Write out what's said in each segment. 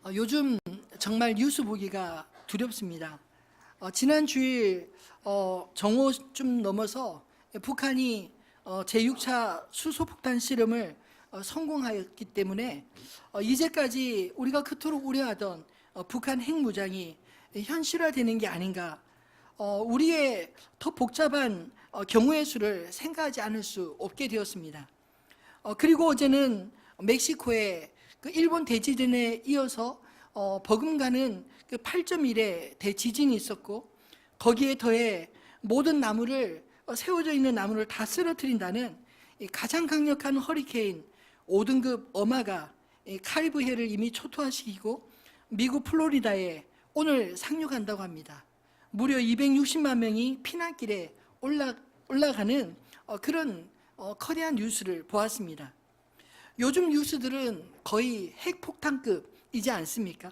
요즘 정말 뉴스 보기가 두렵습니다. 지난 주일 정오쯤 넘어서 북한이 제6차 수소폭탄 실험을 성공하였기 때문에 이제까지 우리가 그토록 우려하던 북한 핵무장이 현실화되는 게 아닌가, 우리의 더 복잡한 경우의 수를 생각하지 않을 수 없게 되었습니다. 그리고 어제는 멕시코의 그 일본 대지진에 이어서 버금가는 그 8.1의 대지진이 있었고, 거기에 더해 모든 나무를 세워져 있는 나무를 다 쓰러뜨린다는 가장 강력한 허리케인 5등급 어마가 카리브해를 이미 초토화시키고 미국 플로리다에 오늘 상륙한다고 합니다. 무려 260만 명이 피난길에 올라가는 그런 커다란 뉴스를 보았습니다. 요즘 뉴스들은 거의 핵폭탄급이지 않습니까?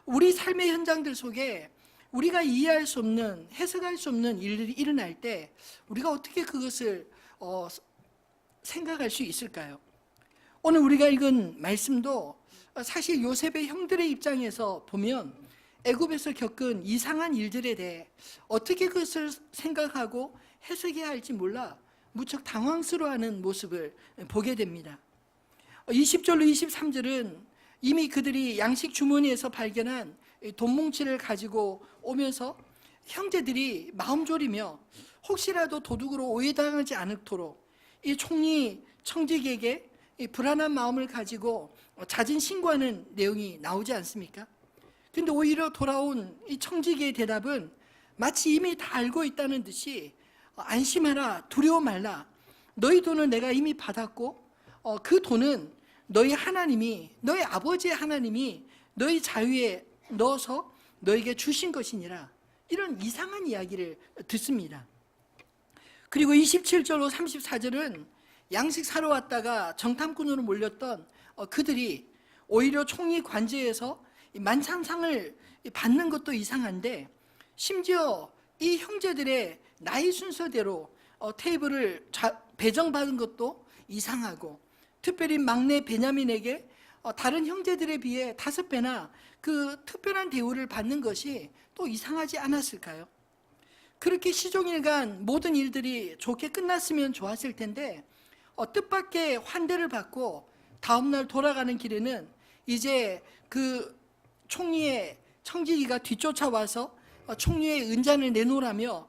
우리 삶의 현장들 속에 우리가 이해할 수 없는, 해석할 수 없는 일들이 일어날 때 우리가 어떻게 그것을 생각할 수 있을까요? 오늘 우리가 읽은 말씀도 사실 요셉의 형들의 입장에서 보면 애굽에서 겪은 이상한 일들에 대해 어떻게 그것을 생각하고 해석해야 할지 몰라 무척 당황스러워하는 모습을 보게 됩니다. 20절로 23절은 이미 그들이 양식 주머니에서 발견한 돈뭉치를 가지고 오면서 형제들이 마음 졸이며 혹시라도 도둑으로 오해당하지 않도록 이 총리 청직에게 이 불안한 마음을 가지고 자진 신고하는 내용이 나오지 않습니까? 근데 오히려 돌아온 이 청지기의 대답은 마치 이미 다 알고 있다는 듯이 안심하라, 두려워 말라, 너희 돈은 내가 이미 받았고 그 돈은 너희 하나님이, 너희 아버지의 하나님이 너희 자유에 넣어서 너에게 주신 것이니라, 이런 이상한 이야기를 듣습니다. 그리고 27절로 34절은 양식 사러 왔다가 정탐꾼으로 몰렸던 그들이 오히려 총리 관저에서 만찬상을 받는 것도 이상한데, 심지어 이 형제들의 나이 순서대로 테이블을 배정받은 것도 이상하고, 특별히 막내 베냐민에게 다른 형제들에 비해 5배나 그 특별한 대우를 받는 것이 또 이상하지 않았을까요? 그렇게 시종일관 모든 일들이 좋게 끝났으면 좋았을 텐데 뜻밖의 환대를 받고 다음날 돌아가는 길에는 이제 그 총리의 청지기가 뒤쫓아와서 총리의 은잔을 내놓으라며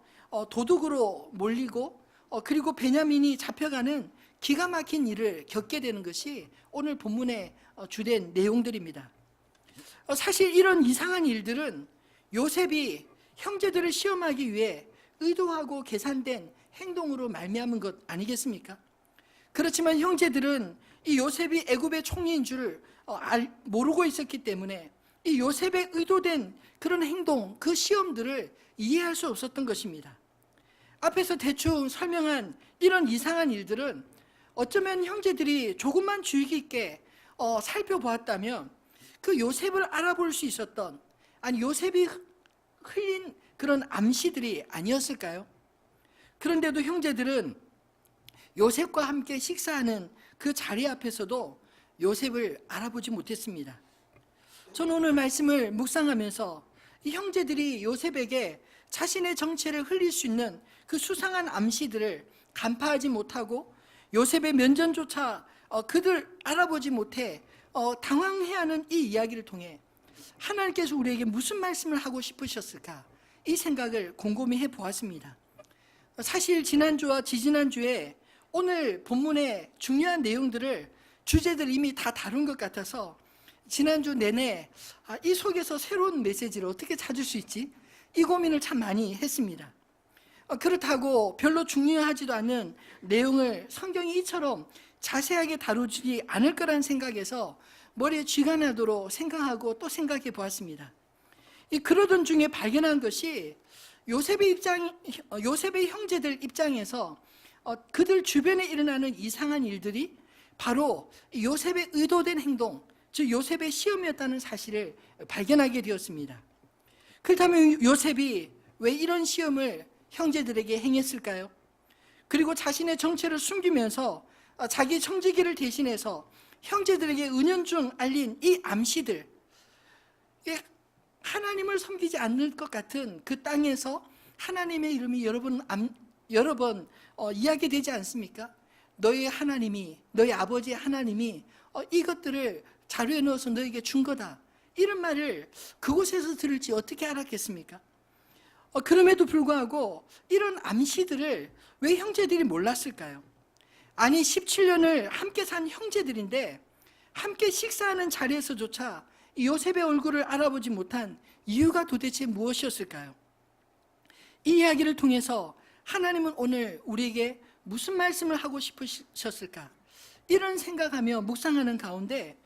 도둑으로 몰리고, 그리고 베냐민이 잡혀가는 기가 막힌 일을 겪게 되는 것이 오늘 본문의 주된 내용들입니다. 사실 이런 이상한 일들은 요셉이 형제들을 시험하기 위해 의도하고 계산된 행동으로 말미암은 것 아니겠습니까? 그렇지만 형제들은 이 요셉이 애굽의 총리인 줄 모르고 있었기 때문에 이 요셉의 의도된 그런 행동, 그 시험들을 이해할 수 없었던 것입니다. 앞에서 대충 설명한 이런 이상한 일들은 어쩌면 형제들이 조금만 주의 깊게 살펴보았다면 그 요셉을 알아볼 수 있었던, 아니 요셉이 흘린 그런 암시들이 아니었을까요? 그런데도 형제들은 요셉과 함께 식사하는 그 자리 앞에서도 요셉을 알아보지 못했습니다. 저는 오늘 말씀을 묵상하면서 이 형제들이 요셉에게 자신의 정체를 흘릴 수 있는 그 수상한 암시들을 간파하지 못하고 요셉의 면전조차 그들 알아보지 못해 당황해하는 이 이야기를 통해 하나님께서 우리에게 무슨 말씀을 하고 싶으셨을까, 이 생각을 곰곰이 해보았습니다. 사실 지난주와 지지난주에 오늘 본문의 중요한 내용들을, 주제들 이미 다 다룬 것 같아서 지난주 내내 이 속에서 새로운 메시지를 어떻게 찾을 수 있지, 이 고민을 참 많이 했습니다. 그렇다고 별로 중요하지도 않은 내용을 성경이 이처럼 자세하게 다루지 않을 거란 생각에서 머리에 쥐가 나도록 생각하고 또 생각해 보았습니다. 그러던 중에 발견한 것이 요셉의 형제들 입장에서 그들 주변에 일어나는 이상한 일들이 바로 요셉의 의도된 행동, 즉 요셉의 시험이었다는 사실을 발견하게 되었습니다. 그렇다면 요셉이 왜 이런 시험을 형제들에게 행했을까요? 그리고 자신의 정체를 숨기면서 자기 청지기를 대신해서 형제들에게 은연중 알린 이 암시들, 예, 하나님을 섬기지 않을 것 같은 그 땅에서 하나님의 이름이 여러 번 이야기되지 않습니까? 너희 하나님이, 너희 아버지 하나님이 이것들을 자료에 넣어서 너에게 준 거다, 이런 말을 그곳에서 들을지 어떻게 알았겠습니까? 그럼에도 불구하고 이런 암시들을 왜 형제들이 몰랐을까요? 아니 17년을 함께 산 형제들인데 함께 식사하는 자리에서조차 요셉의 얼굴을 알아보지 못한 이유가 도대체 무엇이었을까요? 이 이야기를 통해서 하나님은 오늘 우리에게 무슨 말씀을 하고 싶으셨을까? 이런 생각하며 묵상하는 가운데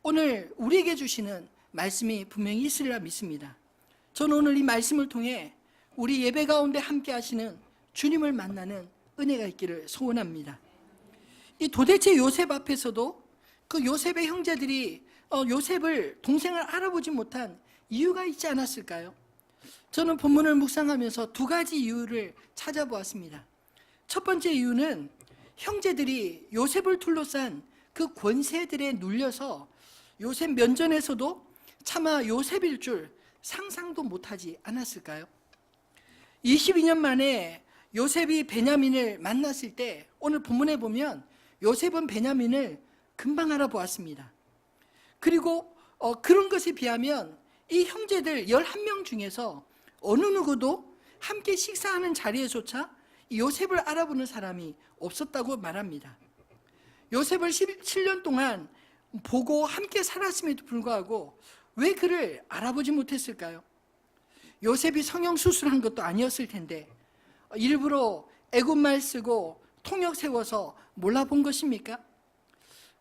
오늘 우리에게 주시는 말씀이 분명히 있으리라 믿습니다. 저는 오늘 이 말씀을 통해 우리 예배 가운데 함께 하시는 주님을 만나는 은혜가 있기를 소원합니다. 이 도대체 요셉 앞에서도 그 요셉의 형제들이 요셉을, 동생을 알아보지 못한 이유가 있지 않았을까요? 저는 본문을 묵상하면서 두 가지 이유를 찾아보았습니다. 첫 번째 이유는 형제들이 요셉을 둘러싼 그 권세들에 눌려서 요셉 면전에서도 차마 요셉일 줄 상상도 못하지 않았을까요? 22년 만에 요셉이 베냐민을 만났을 때 오늘 본문에 보면 요셉은 베냐민을 금방 알아보았습니다. 그리고 그런 것에 비하면 이 형제들 11명 중에서 어느 누구도 함께 식사하는 자리에조차 요셉을 알아보는 사람이 없었다고 말합니다. 요셉을 17년 동안 보고 함께 살았음에도 불구하고 왜 그를 알아보지 못했을까요? 요셉이 성형수술한 것도 아니었을 텐데 일부러 애굽말 쓰고 통역 세워서 몰라본 것입니까?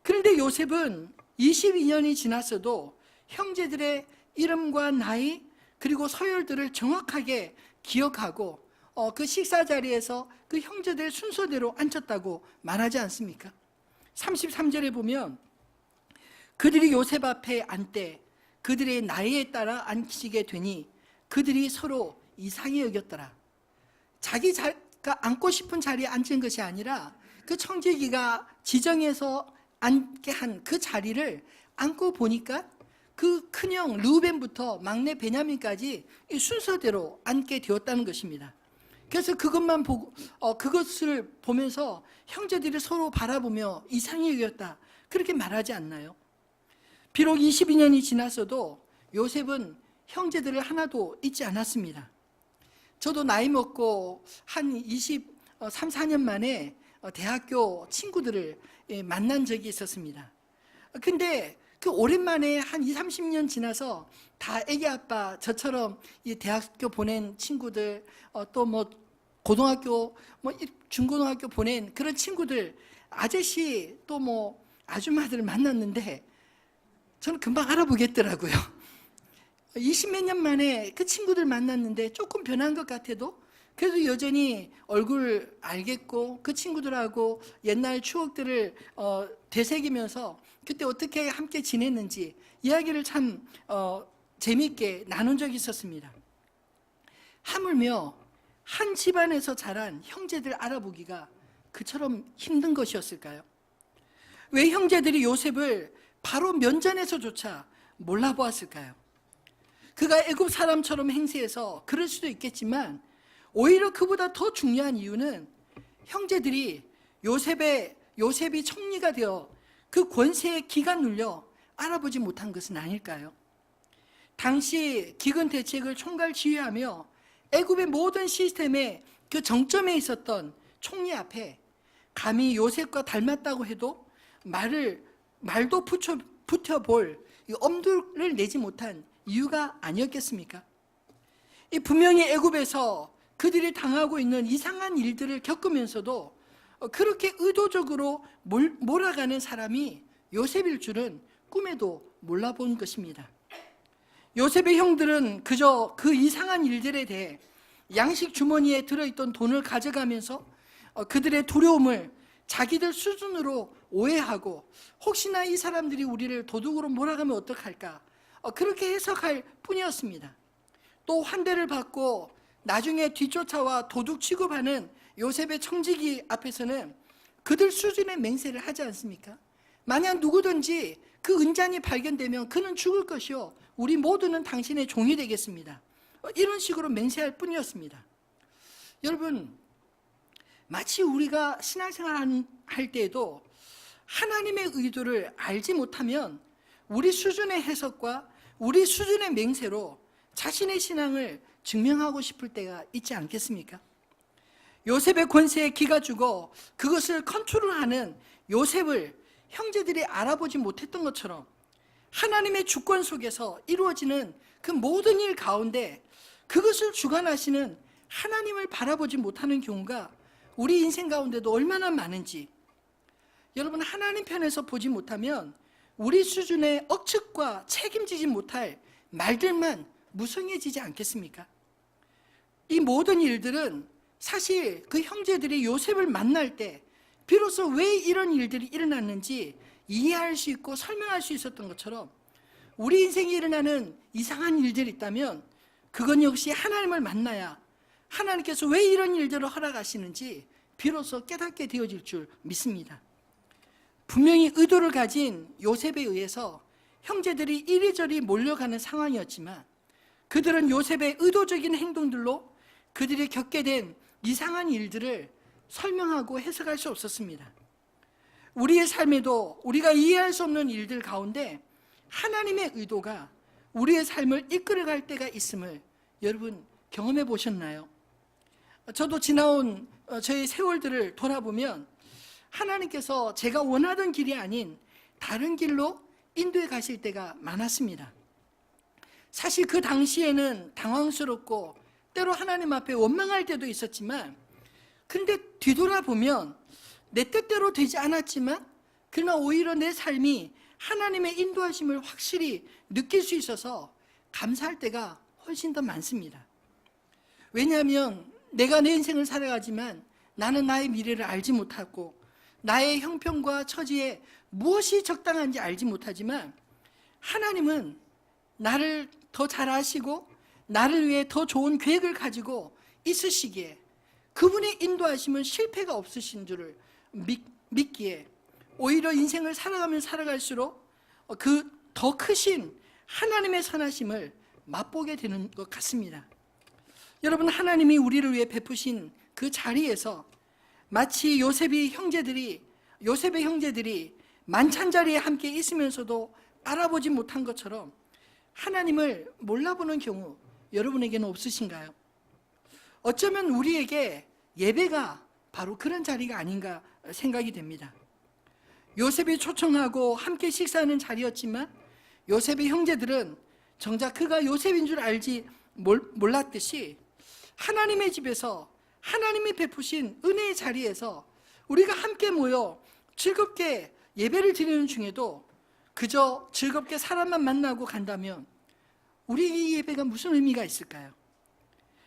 그런데 요셉은 22년이 지났어도 형제들의 이름과 나이 그리고 서열들을 정확하게 기억하고 그 식사 자리에서 그 형제들 순서대로 앉혔다고 말하지 않습니까? 33절에 보면 그들이 요셉 앞에 앉되 그들의 나이에 따라 앉히게 되니 그들이 서로 이상히 여겼더라. 자기가 앉고 싶은 자리에 앉은 것이 아니라 그 청지기가 지정해서 앉게 한 그 자리를 앉고 보니까 그 큰형 르우벤부터 막내 베냐민까지 이 순서대로 앉게 되었다는 것입니다. 그래서 그것만 보고 그것을 보면서 형제들이 서로 바라보며 이상히 여겼다, 그렇게 말하지 않나요? 비록 22년이 지났어도 요셉은 형제들을 하나도 잊지 않았습니다. 저도 나이 먹고 한 23, 4년 만에 대학교 친구들을 만난 적이 있었습니다. 근데 그 오랜만에 한 20, 30년 지나서 다 애기 아빠, 저처럼 이 대학교 보낸 친구들, 또 뭐 고등학교, 뭐 중고등학교 보낸 그런 친구들, 아저씨 또 뭐 아줌마들을 만났는데 저는 금방 알아보겠더라고요. 20몇 년 만에 그 친구들 만났는데 조금 변한 것 같아도 그래도 여전히 얼굴 알겠고 그 친구들하고 옛날 추억들을 되새기면서 그때 어떻게 함께 지냈는지 이야기를 참 재미있게 나눈 적이 있었습니다. 하물며 한 집안에서 자란 형제들 알아보기가 그처럼 힘든 것이었을까요? 왜 형제들이 요셉을 바로 면전에서조차 몰라보았을까요? 그가 애굽 사람처럼 행세해서 그럴 수도 있겠지만 오히려 그보다 더 중요한 이유는 형제들이 요셉이 총리가 되어 그 권세에 기가 눌려 알아보지 못한 것은 아닐까요? 당시 기근 대책을 총괄 지휘하며 애굽의 모든 시스템의 그 정점에 있었던 총리 앞에 감히 요셉과 닮았다고 해도 말도 붙여볼 엄두를 내지 못한 이유가 아니었겠습니까? 분명히 애굽에서 그들이 당하고 있는 이상한 일들을 겪으면서도 그렇게 의도적으로 몰아가는 사람이 요셉일 줄은 꿈에도 몰라본 것입니다. 요셉의 형들은 그저 그 이상한 일들에 대해 양식 주머니에 들어있던 돈을 가져가면서 그들의 두려움을 자기들 수준으로 오해하고 혹시나 이 사람들이 우리를 도둑으로 몰아가면 어떡할까, 그렇게 해석할 뿐이었습니다. 또 환대를 받고 나중에 뒤쫓아와 도둑 취급하는 요셉의 청지기 앞에서는 그들 수준의 맹세를 하지 않습니까? 만약 누구든지 그 은잔이 발견되면 그는 죽을 것이요 우리 모두는 당신의 종이 되겠습니다. 이런 식으로 맹세할 뿐이었습니다. 여러분, 마치 우리가 신앙생활 할 때에도 하나님의 의도를 알지 못하면 우리 수준의 해석과 우리 수준의 맹세로 자신의 신앙을 증명하고 싶을 때가 있지 않겠습니까? 요셉의 권세에 기가 죽어 그것을 컨트롤하는 요셉을 형제들이 알아보지 못했던 것처럼 하나님의 주권 속에서 이루어지는 그 모든 일 가운데 그것을 주관하시는 하나님을 바라보지 못하는 경우가 우리 인생 가운데도 얼마나 많은지, 여러분, 하나님 편에서 보지 못하면 우리 수준의 억측과 책임지지 못할 말들만 무성해지지 않겠습니까? 이 모든 일들은 사실 그 형제들이 요셉을 만날 때 비로소 왜 이런 일들이 일어났는지 이해할 수 있고 설명할 수 있었던 것처럼 우리 인생에 일어나는 이상한 일들이 있다면 그건 역시 하나님을 만나야 하나님께서 왜 이런 일들을 허락하시는지 비로소 깨닫게 되어질 줄 믿습니다. 분명히 의도를 가진 요셉에 의해서 형제들이 이리저리 몰려가는 상황이었지만 그들은 요셉의 의도적인 행동들로 그들이 겪게 된 이상한 일들을 설명하고 해석할 수 없었습니다. 우리의 삶에도 우리가 이해할 수 없는 일들 가운데 하나님의 의도가 우리의 삶을 이끌어갈 때가 있음을 여러분 경험해 보셨나요? 저도 지나온 저의 세월들을 돌아보면 하나님께서 제가 원하던 길이 아닌 다른 길로 인도해 가실 때가 많았습니다. 사실 그 당시에는 당황스럽고 때로 하나님 앞에 원망할 때도 있었지만, 근데 뒤돌아보면 내 뜻대로 되지 않았지만 그러나 오히려 내 삶이 하나님의 인도하심을 확실히 느낄 수 있어서 감사할 때가 훨씬 더 많습니다. 왜냐하면 내가 내 인생을 살아가지만 나는 나의 미래를 알지 못하고 나의 형편과 처지에 무엇이 적당한지 알지 못하지만 하나님은 나를 더 잘 아시고 나를 위해 더 좋은 계획을 가지고 있으시기에 그분의 인도하심은 실패가 없으신 줄을 믿기에 오히려 인생을 살아가면 살아갈수록 그 더 크신 하나님의 선하심을 맛보게 되는 것 같습니다. 여러분, 하나님이 우리를 위해 베푸신 그 자리에서 마치 요셉의 형제들이 만찬자리에 함께 있으면서도 알아보지 못한 것처럼 하나님을 몰라보는 경우 여러분에게는 없으신가요? 어쩌면 우리에게 예배가 바로 그런 자리가 아닌가 생각이 됩니다. 요셉이 초청하고 함께 식사하는 자리였지만 요셉의 형제들은 정작 그가 요셉인 줄 알지 몰랐듯이 하나님의 집에서 하나님이 베푸신 은혜의 자리에서 우리가 함께 모여 즐겁게 예배를 드리는 중에도 그저 즐겁게 사람만 만나고 간다면 우리 예배가 무슨 의미가 있을까요?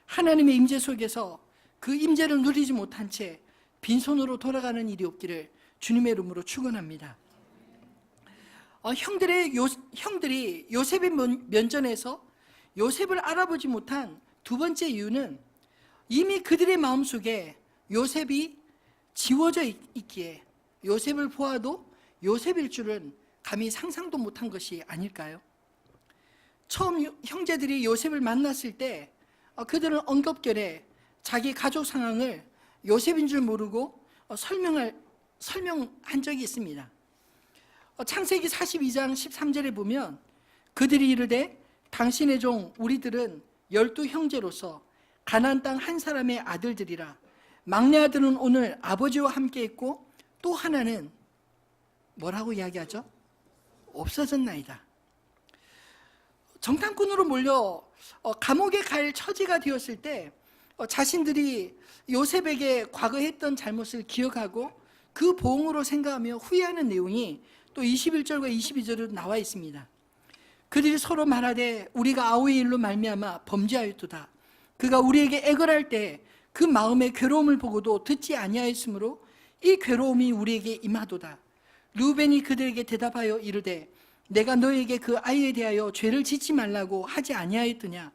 하나님의 임재 속에서 그 임재를 누리지 못한 채 빈손으로 돌아가는 일이 없기를 주님의 이름으로 축원합니다. 형들이 요셉의 면전에서 요셉을 알아보지 못한 두 번째 이유는 이미 그들의 마음속에 요셉이 지워져 있기에 요셉을 보아도 요셉일 줄은 감히 상상도 못한 것이 아닐까요? 처음 형제들이 요셉을 만났을 때 그들은 엉겁결에 자기 가족 상황을 요셉인 줄 모르고 설명한 적이 있습니다. 창세기 42장 13절에 보면 그들이 이르되 당신의 종 우리들은 12형제로서 가나안 땅 한 사람의 아들들이라. 막내 아들은 오늘 아버지와 함께 있고 또 하나는 뭐라고 이야기하죠? 없어졌나이다. 정탐꾼으로 몰려 감옥에 갈 처지가 되었을 때 자신들이 요셉에게 과거에 했던 잘못을 기억하고 그 보응으로 생각하며 후회하는 내용이 또 21절과 22절로 나와 있습니다. 그들이 서로 말하되 우리가 아우의 일로 말미암아 범죄하였도다. 그가 우리에게 애걸할 때 그 마음의 괴로움을 보고도 듣지 아니하였으므로 이 괴로움이 우리에게 임하도다. 르우벤이 그들에게 대답하여 이르되 내가 너에게 그 아이에 대하여 죄를 짓지 말라고 하지 아니하였더냐.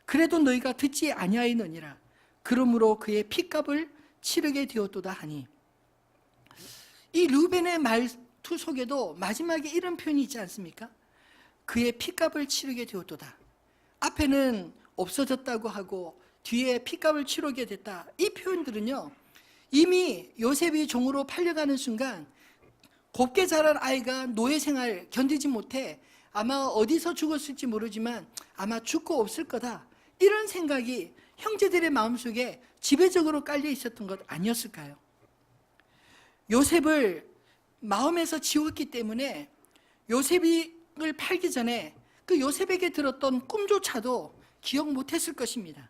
그래도 너희가 듣지 아니하였느니라. 그러므로 그의 핏값을 치르게 되었도다 하니. 이 르우벤의 말 2 속에도 마지막에 이런 표현이 있지 않습니까? 그의 핏값을 치르게 되었도다. 앞에는 없어졌다고 하고 뒤에 핏값을 치르게 됐다. 이 표현들은요, 이미 요셉이 종으로 팔려가는 순간 곱게 자란 아이가 노예 생활 견디지 못해 아마 어디서 죽었을지 모르지만 아마 죽고 없을 거다, 이런 생각이 형제들의 마음속에 지배적으로 깔려 있었던 것 아니었을까요? 요셉을 마음에서 지웠기 때문에 요셉을 팔기 전에 그 요셉에게 들었던 꿈조차도 기억 못했을 것입니다.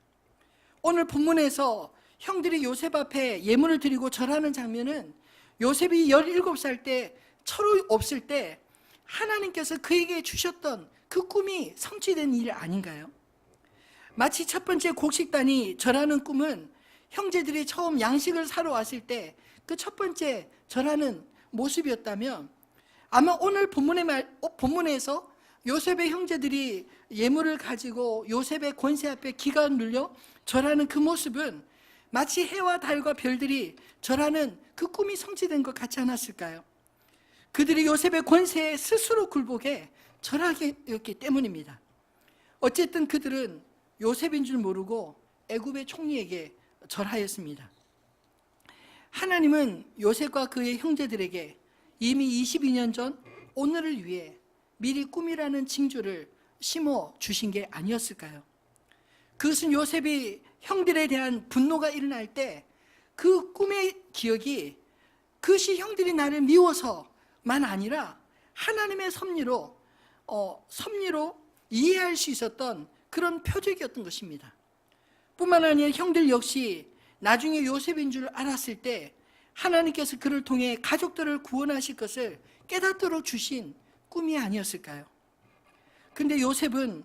오늘 본문에서 형들이 요셉 앞에 예물을 드리고 절하는 장면은 요셉이 17살 때 철이 없을 때 하나님께서 그에게 주셨던 그 꿈이 성취된 일 아닌가요? 마치 첫 번째 곡식단이 절하는 꿈은 형제들이 처음 양식을 사러 왔을 때 그 첫 번째 절하는 모습이었다면, 아마 오늘 본문에서 요셉의 형제들이 예물을 가지고 요셉의 권세 앞에 기가 눌려 절하는 그 모습은 마치 해와 달과 별들이 절하는 그 꿈이 성취된 것 같지 않았을까요? 그들이 요셉의 권세에 스스로 굴복해 절하였기 때문입니다. 어쨌든 그들은 요셉인 줄 모르고 애굽의 총리에게 절하였습니다. 하나님은 요셉과 그의 형제들에게 이미 22년 전 오늘을 위해 미리 꿈이라는 징조를 심어 주신 게 아니었을까요? 그것은 요셉이 형들에 대한 분노가 일어날 때 그 꿈의 기억이 그것이 형들이 나를 미워서만 아니라 하나님의 섭리로 이해할 수 있었던 그런 표적이었던 것입니다. 뿐만 아니라 형들 역시 나중에 요셉인 줄 알았을 때 하나님께서 그를 통해 가족들을 구원하실 것을 깨닫도록 주신 꿈이 아니었을까요? 근데 요셉은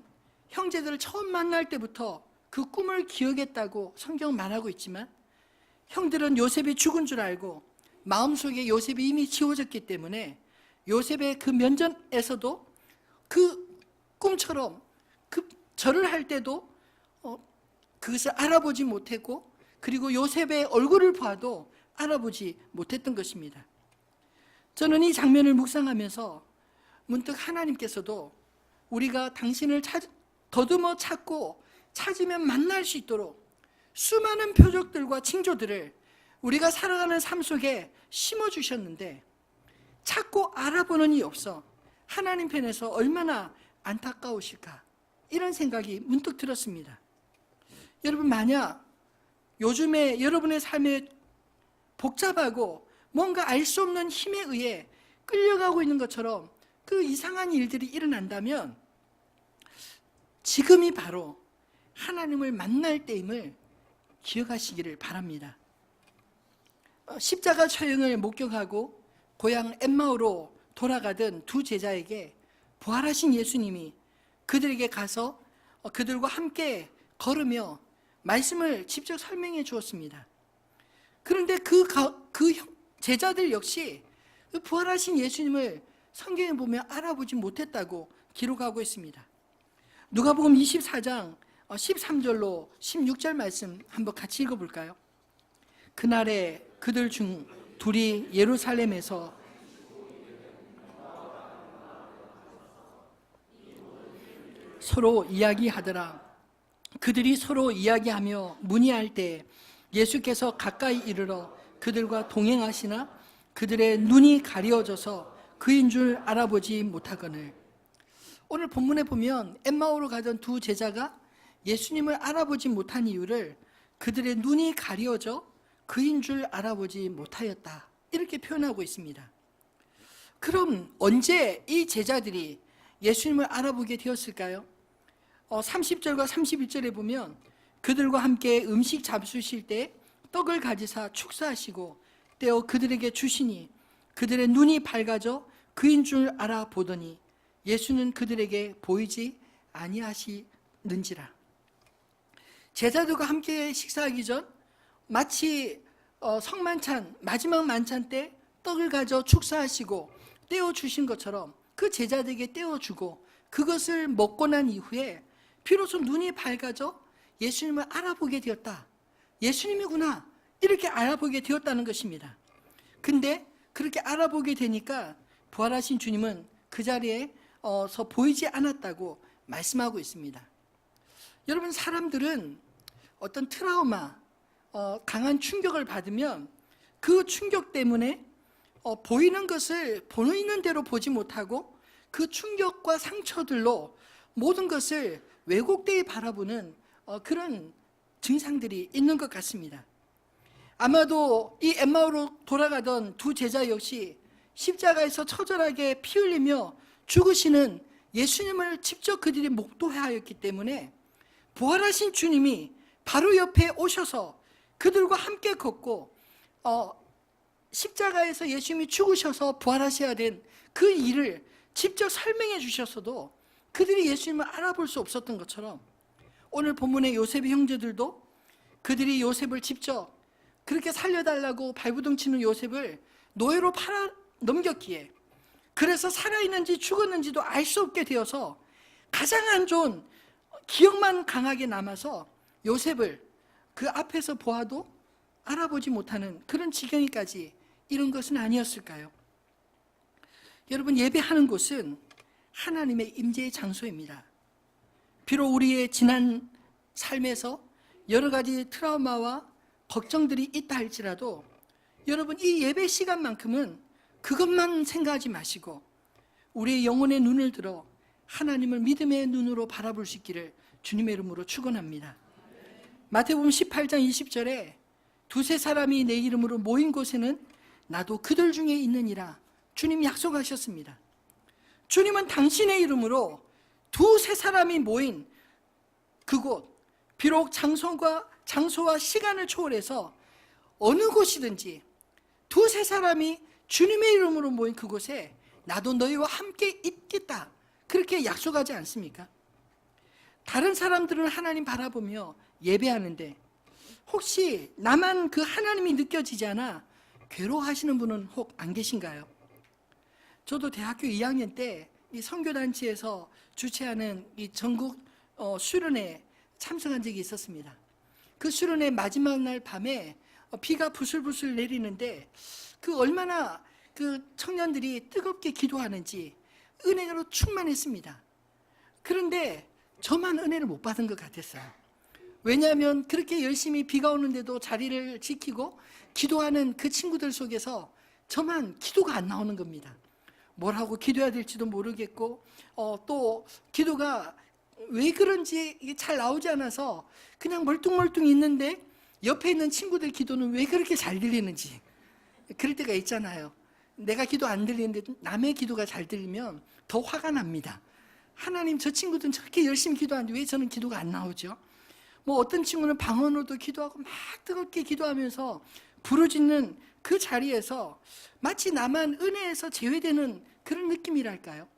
형제들을 처음 만날 때부터 그 꿈을 기억했다고 성경은 말하고 있지만, 형들은 요셉이 죽은 줄 알고 마음속에 요셉이 이미 지워졌기 때문에 요셉의 그 면전에서도 그 꿈처럼 그 절을 할 때도 그것을 알아보지 못했고, 그리고 요셉의 얼굴을 봐도 알아보지 못했던 것입니다. 저는 이 장면을 묵상하면서 문득 하나님께서도 우리가 당신을 더듬어 찾고 찾으면 만날 수 있도록 수많은 표적들과 징조들을 우리가 살아가는 삶 속에 심어주셨는데 찾고 알아보는 이 없어 하나님 편에서 얼마나 안타까우실까, 이런 생각이 문득 들었습니다. 여러분, 만약 요즘에 여러분의 삶에 복잡하고 뭔가 알 수 없는 힘에 의해 끌려가고 있는 것처럼 그 이상한 일들이 일어난다면 지금이 바로 하나님을 만날 때임을 기억하시기를 바랍니다. 십자가 처형을 목격하고 고향 엠마오로 돌아가던 2 제자에게 부활하신 예수님이 그들에게 가서 그들과 함께 걸으며 말씀을 직접 설명해 주었습니다. 그런데 그 제자들 역시 그 부활하신 예수님을 성경에 보면 알아보지 못했다고 기록하고 있습니다. 누가복음 24장 13절로 16절 말씀 한번 같이 읽어볼까요? 그날에 그들 중 둘이 예루살렘에서 서로 이야기하더라. 그들이 서로 이야기하며 문의할 때 예수께서 가까이 이르러 그들과 동행하시나 그들의 눈이 가려져서 그인 줄 알아보지 못하거늘. 오늘 본문에 보면 엠마오로 가던 2 제자가 예수님을 알아보지 못한 이유를 그들의 눈이 가려져 그인 줄 알아보지 못하였다, 이렇게 표현하고 있습니다. 그럼 언제 이 제자들이 예수님을 알아보게 되었을까요? 30절과 31절에 보면 그들과 함께 음식 잡수실 때 떡을 가지사 축사하시고 떼어 그들에게 주시니 그들의 눈이 밝아져 그인 줄 알아보더니 예수는 그들에게 보이지 아니하시는지라. 제자들과 함께 식사하기 전 마치 성만찬 마지막 만찬 때 떡을 가져 축사하시고 떼어주신 것처럼 그 제자들에게 떼어주고 그것을 먹고 난 이후에 비로소 눈이 밝아져 예수님을 알아보게 되었다, 예수님이구나, 이렇게 알아보게 되었다는 것입니다. 근데 그렇게 알아보게 되니까 부활하신 주님은 그 자리에서 보이지 않았다고 말씀하고 있습니다. 여러분, 사람들은 어떤 트라우마, 강한 충격을 받으면 그 충격 때문에 보이는 것을 보이는 대로 보지 못하고 그 충격과 상처들로 모든 것을 왜곡되게 바라보는 그런 증상들이 있는 것 같습니다. 아마도 이 엠마오로 돌아가던 두 제자 역시 십자가에서 처절하게 피 흘리며 죽으시는 예수님을 직접 그들이 목도하였기 때문에 부활하신 주님이 바로 옆에 오셔서 그들과 함께 걷고 십자가에서 예수님이 죽으셔서 부활하셔야 된 그 일을 직접 설명해 주셨어도 그들이 예수님을 알아볼 수 없었던 것처럼 오늘 본문의 요셉의 형제들도 그들이 요셉을 직접 그렇게 살려달라고 발부둥 치는 요셉을 노예로 팔아 넘겼기에 그래서 살아있는지 죽었는지도 알 수 없게 되어서 가장 안 좋은 기억만 강하게 남아서 요셉을 그 앞에서 보아도 알아보지 못하는 그런 지경에까지 이런 것은 아니었을까요? 여러분, 예배하는 곳은 하나님의 임재의 장소입니다. 비록 우리의 지난 삶에서 여러 가지 트라우마와 걱정들이 있다 할지라도 여러분, 이 예배 시간만큼은 그것만 생각하지 마시고 우리의 영혼의 눈을 들어 하나님을 믿음의 눈으로 바라볼 수 있기를 주님의 이름으로 축원합니다. 마태복음 18장 20절에 두세 사람이 내 이름으로 모인 곳에는 나도 그들 중에 있느니라 주님이 약속하셨습니다. 주님은 당신의 이름으로 두세 사람이 모인 그곳, 비록 장소와 시간을 초월해서 어느 곳이든지 두세 사람이 주님의 이름으로 모인 그곳에 나도 너희와 함께 있겠다, 그렇게 약속하지 않습니까? 다른 사람들은 하나님 바라보며 예배하는데 혹시 나만 그 하나님이 느껴지지 않아 괴로워하시는 분은 혹 안 계신가요? 저도 대학교 2학년 때 이 선교단체에서 주최하는 이 전국 수련회에 참석한 적이 있었습니다. 그 수련회 마지막 날 밤에 비가 부슬부슬 내리는데 그 얼마나 그 청년들이 뜨겁게 기도하는지 은혜로 충만했습니다. 그런데 저만 은혜를 못 받은 것 같았어요. 왜냐하면 그렇게 열심히 비가 오는데도 자리를 지키고 기도하는 그 친구들 속에서 저만 기도가 안 나오는 겁니다. 뭘 하고 기도해야 될지도 모르겠고 또 기도가 왜 그런지 이게 잘 나오지 않아서 그냥 멀뚱멀뚱 있는데 옆에 있는 친구들 기도는 왜 그렇게 잘 들리는지 그럴 때가 있잖아요. 내가 기도 안 들리는데 남의 기도가 잘 들리면 더 화가 납니다. 하나님, 저 친구들은 저렇게 열심히 기도하는데 왜 저는 기도가 안 나오죠? 뭐 어떤 친구는 방언으로도 기도하고 막 뜨겁게 기도하면서 부르짖는 그 자리에서 마치 나만 은혜에서 제외되는 그런 느낌이랄까요?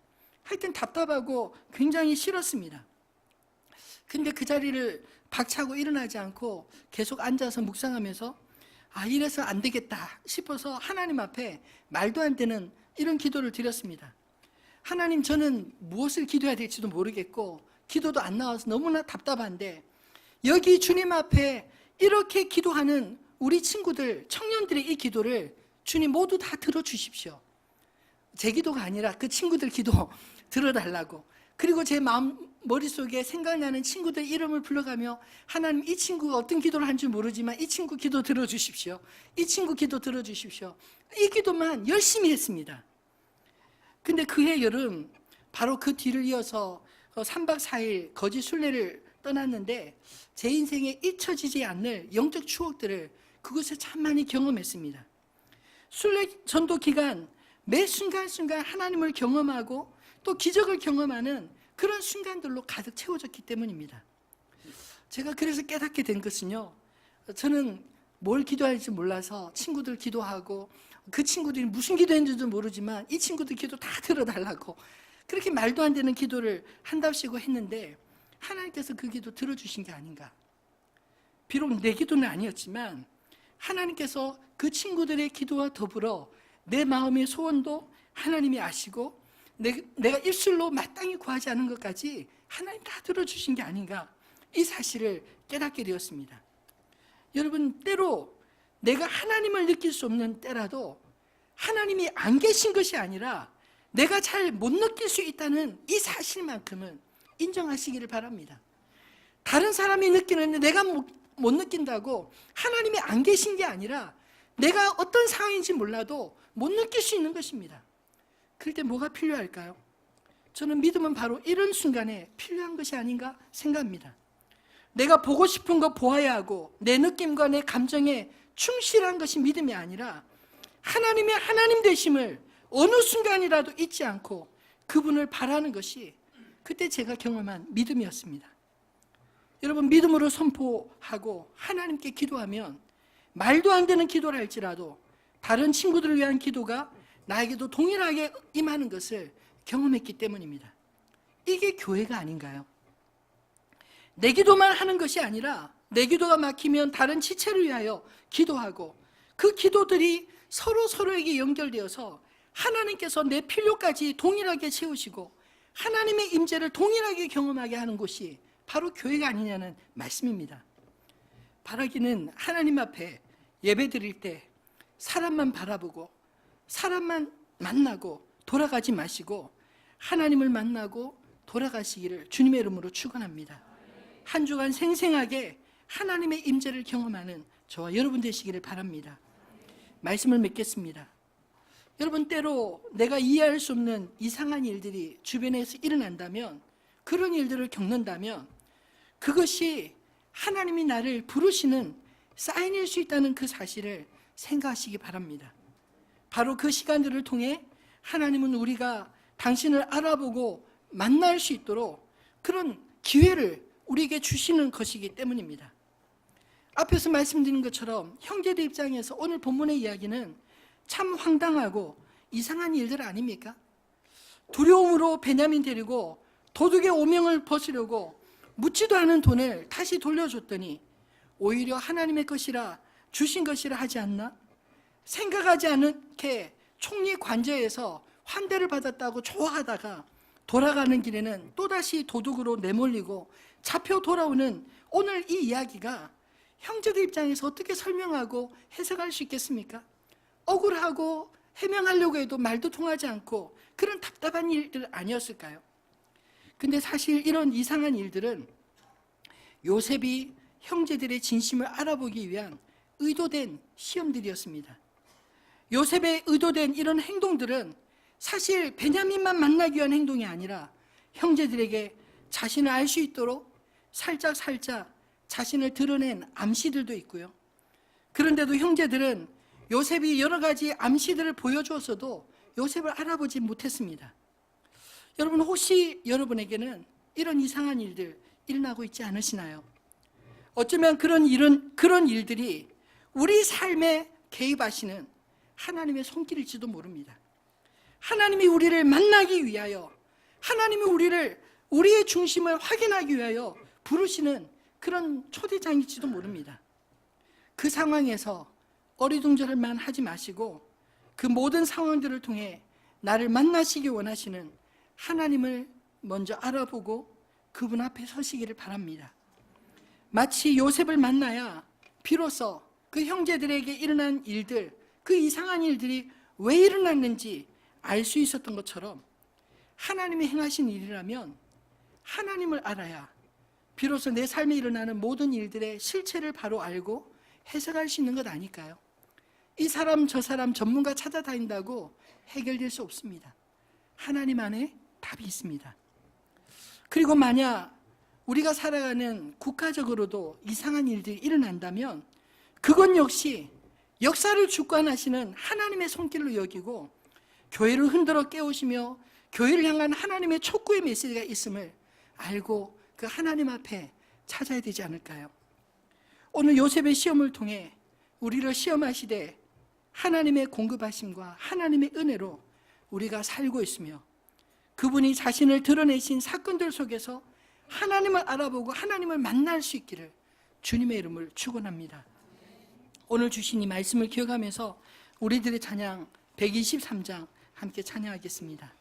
하여튼 답답하고 굉장히 싫었습니다. 근데 그 자리를 박차고 일어나지 않고 계속 앉아서 묵상하면서 이래서 안 되겠다 싶어서 하나님 앞에 말도 안 되는 이런 기도를 드렸습니다. 하나님, 저는 무엇을 기도해야 될지도 모르겠고 기도도 안 나와서 너무나 답답한데 여기 주님 앞에 이렇게 기도하는 우리 친구들, 청년들의 이 기도를 주님 모두 다 들어주십시오. 제 기도가 아니라 그 친구들 기도 들어달라고. 그리고 제 머릿속에 생각나는 친구들 이름을 불러가며 하나님, 이 친구가 어떤 기도를 한 줄 모르지만 이 친구 기도 들어주십시오. 이 친구 기도 들어주십시오. 이 기도만 열심히 했습니다. 근데 그해 여름 바로 그 뒤를 이어서 3박 4일 거짓 순례를 떠났는데 제 인생에 잊혀지지 않을 영적 추억들을 그곳에 참 많이 경험했습니다. 순례 전도 기간 매 순간순간 하나님을 경험하고 또 기적을 경험하는 그런 순간들로 가득 채워졌기 때문입니다. 제가 그래서 깨닫게 된 것은요, 저는 뭘 기도할지 몰라서 친구들 기도하고 그 친구들이 무슨 기도했는지도 모르지만 이 친구들 기도 다 들어달라고 그렇게 말도 안 되는 기도를 한답시고 했는데 하나님께서 그 기도 들어주신 게 아닌가. 비록 내 기도는 아니었지만 하나님께서 그 친구들의 기도와 더불어 내 마음의 소원도 하나님이 아시고 내가 입술로 마땅히 구하지 않은 것까지 하나님 다 들어주신 게 아닌가, 이 사실을 깨닫게 되었습니다. 여러분, 때로 내가 하나님을 느낄 수 없는 때라도 하나님이 안 계신 것이 아니라 내가 잘 못 느낄 수 있다는 이 사실만큼은 인정하시기를 바랍니다. 다른 사람이 느끼는데 내가 못 느낀다고 하나님이 안 계신 게 아니라 내가 어떤 상황인지 몰라도 못 느낄 수 있는 것입니다. 그럴 때 뭐가 필요할까요? 저는 믿음은 바로 이런 순간에 필요한 것이 아닌가 생각합니다. 내가 보고 싶은 거 보아야 하고 내 느낌과 내 감정에 충실한 것이 믿음이 아니라 하나님의 하나님 되심을 어느 순간이라도 잊지 않고 그분을 바라는 것이 그때 제가 경험한 믿음이었습니다. 여러분, 믿음으로 선포하고 하나님께 기도하면 말도 안 되는 기도를 할지라도 다른 친구들을 위한 기도가 나에게도 동일하게 임하는 것을 경험했기 때문입니다. 이게 교회가 아닌가요? 내 기도만 하는 것이 아니라 내 기도가 막히면 다른 지체를 위하여 기도하고 그 기도들이 서로에게 연결되어서 하나님께서 내 필요까지 동일하게 채우시고 하나님의 임재를 동일하게 경험하게 하는 곳이 바로 교회가 아니냐는 말씀입니다. 바라기는 하나님 앞에 예배 드릴 때 사람만 바라보고 사람만 만나고 돌아가지 마시고 하나님을 만나고 돌아가시기를 주님의 이름으로 축원합니다. 한 주간 생생하게 하나님의 임재를 경험하는 저와 여러분 되시기를 바랍니다. 말씀을 맺겠습니다. 여러분, 때로 내가 이해할 수 없는 이상한 일들이 주변에서 일어난다면, 그런 일들을 겪는다면 그것이 하나님이 나를 부르시는 사인일 수 있다는 그 사실을 생각하시기 바랍니다. 바로 그 시간들을 통해 하나님은 우리가 당신을 알아보고 만날 수 있도록 그런 기회를 우리에게 주시는 것이기 때문입니다. 앞에서 말씀드린 것처럼 형제들 입장에서 오늘 본문의 이야기는 참 황당하고 이상한 일들 아닙니까? 두려움으로 베냐민 데리고 도둑의 오명을 벗으려고 묻지도 않은 돈을 다시 돌려줬더니 오히려 하나님의 것이라 주신 것이라 하지 않나? 생각하지 않게 총리 관저에서 환대를 받았다고 좋아하다가 돌아가는 길에는 또다시 도둑으로 내몰리고 잡혀 돌아오는 오늘 이 이야기가 형제들 입장에서 어떻게 설명하고 해석할 수 있겠습니까? 억울하고 해명하려고 해도 말도 통하지 않고 그런 답답한 일들 아니었을까요? 근데 사실 이런 이상한 일들은 요셉이 형제들의 진심을 알아보기 위한 의도된 시험들이었습니다. 요셉의 의도된 이런 행동들은 사실 베냐민만 만나기 위한 행동이 아니라 형제들에게 자신을 알 수 있도록 살짝 자신을 드러낸 암시들도 있고요. 그런데도 형제들은 요셉이 여러 가지 암시들을 보여주었어도 요셉을 알아보지 못했습니다. 여러분, 혹시 여러분에게는 이런 이상한 일들 일어나고 있지 않으시나요? 어쩌면 그런 일들이 우리 삶에 개입하시는 하나님의 손길일지도 모릅니다. 하나님이 우리를 만나기 위하여, 하나님이 우리의 중심을 확인하기 위하여 부르시는 그런 초대장일지도 모릅니다. 그 상황에서 어리둥절만 하지 마시고 그 모든 상황들을 통해 나를 만나시기 원하시는 하나님을 먼저 알아보고 그분 앞에 서시기를 바랍니다. 마치 요셉을 만나야 비로소 그 형제들에게 일어난 일들, 그 이상한 일들이 왜 일어났는지 알 수 있었던 것처럼 하나님이 행하신 일이라면 하나님을 알아야 비로소 내 삶에 일어나는 모든 일들의 실체를 바로 알고 해석할 수 있는 것 아닐까요? 이 사람 저 사람 전문가 찾아다닌다고 해결될 수 없습니다. 하나님 안에 답이 있습니다. 그리고 만약 우리가 살아가는 국가적으로도 이상한 일들이 일어난다면 그건 역시 역사를 주관하시는 하나님의 손길로 여기고 교회를 흔들어 깨우시며 교회를 향한 하나님의 촉구의 메시지가 있음을 알고 그 하나님 앞에 찾아야 되지 않을까요? 오늘 요셉의 시험을 통해 우리를 시험하시되 하나님의 공급하심과 하나님의 은혜로 우리가 살고 있으며 그분이 자신을 드러내신 사건들 속에서 하나님을 알아보고 하나님을 만날 수 있기를 주님의 이름을 축원합니다. 오늘 주신 이 말씀을 기억하면서 우리들의 찬양 123장 함께 찬양하겠습니다.